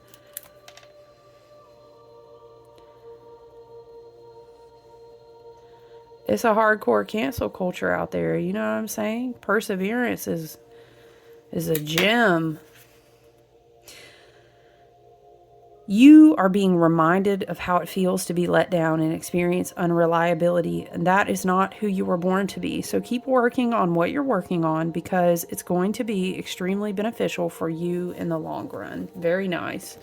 It's a hardcore cancel culture out there. You know what I'm saying? Perseverance is a gem. You are being reminded of how it feels to be let down and experience unreliability, and that is not who you were born to be. So keep working on what you're working on because it's going to be extremely beneficial for you in the long run. Very nice.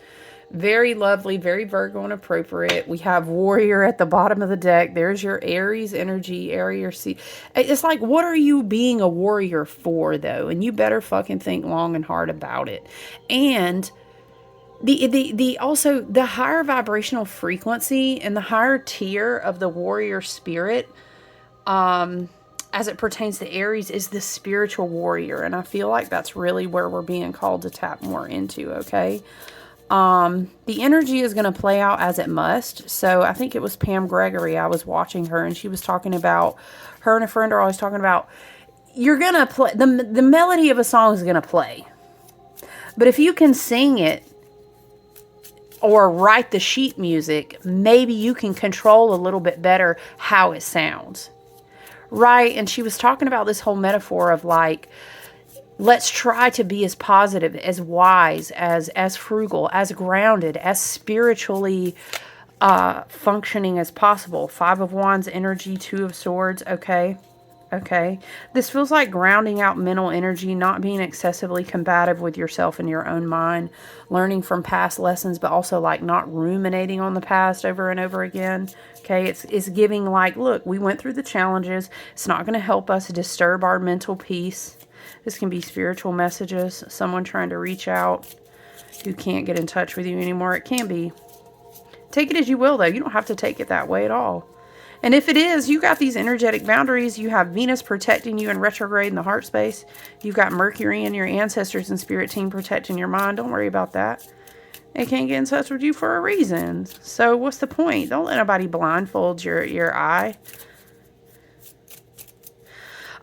Very lovely, very Virgo and appropriate. We have Warrior at the bottom of the deck. There's your Aries energy, Aries. It's like, what are you being a warrior for, though? And you better fucking think long and hard about it. And also the higher vibrational frequency and the higher tier of the warrior spirit, as it pertains to Aries, is the spiritual warrior. And I feel like that's really where we're being called to tap more into, okay? The energy is going to play out as it must. So I think it was Pam Gregory. I was watching her and she was talking about, her and a friend are always talking about, you're going to play, the melody of a song is going to play. But if you can sing it or write the sheet music, maybe you can control a little bit better how it sounds. Right? And she was talking about this whole metaphor of like, let's try to be as positive, as wise, as frugal, as grounded, as spiritually functioning as possible. 5 of Wands energy, 2 of Swords, okay? Okay. This feels like grounding out mental energy, not being excessively combative with yourself and your own mind, learning from past lessons, but also like not ruminating on the past over and over again. Okay. It's giving like, look, we went through the challenges. It's not going to help us disturb our mental peace. This can be spiritual messages, someone trying to reach out who can't get in touch with you anymore. It can be. Take it as you will, though. You don't have to take it that way at all. And if it is, you got these energetic boundaries. You have Venus protecting you in retrograde in the heart space. You've got Mercury and your ancestors and spirit team protecting your mind. Don't worry about that. They can't get in touch with you for a reason. So what's the point? Don't let nobody blindfold your eye.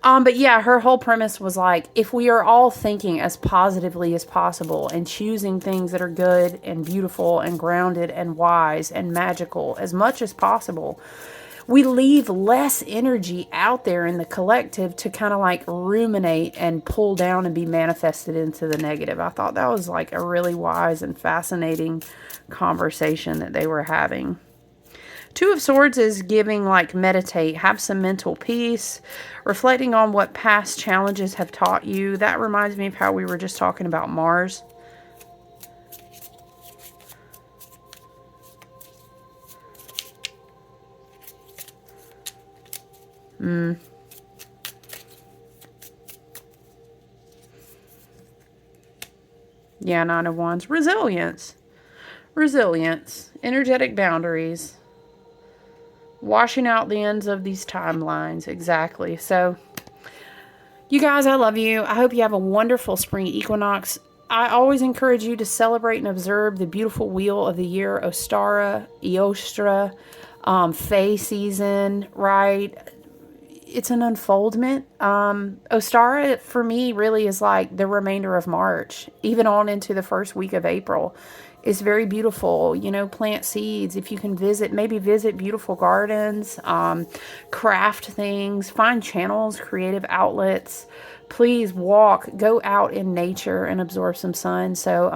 But yeah, her whole premise was like, if we are all thinking as positively as possible and choosing things that are good and beautiful and grounded and wise and magical as much as possible, we leave less energy out there in the collective to kind of like ruminate and pull down and be manifested into the negative. I thought that was like a really wise and fascinating conversation that they were having. Two of Swords is giving like meditate, have some mental peace, reflecting on what past challenges have taught you. That reminds me of how we were just talking about Mars. Yeah, Nine of Wands. Resilience. Resilience. Energetic boundaries. Washing out the ends of these timelines. Exactly. So, you guys, I love you. I hope you have a wonderful spring equinox. I always encourage you to celebrate and observe the beautiful wheel of the year, Ostara, Eostra, Fae season, right? It's an unfoldment. Ostara, for me, really is like the remainder of March, even on into the first week of April. It's very beautiful. You know, plant seeds. If you can visit, maybe visit beautiful gardens, craft things, find channels, creative outlets. Please walk, go out in nature and absorb some sun. So,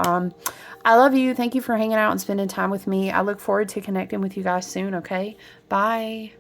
I love you. Thank you for hanging out and spending time with me. I look forward to connecting with you guys soon, okay? Bye.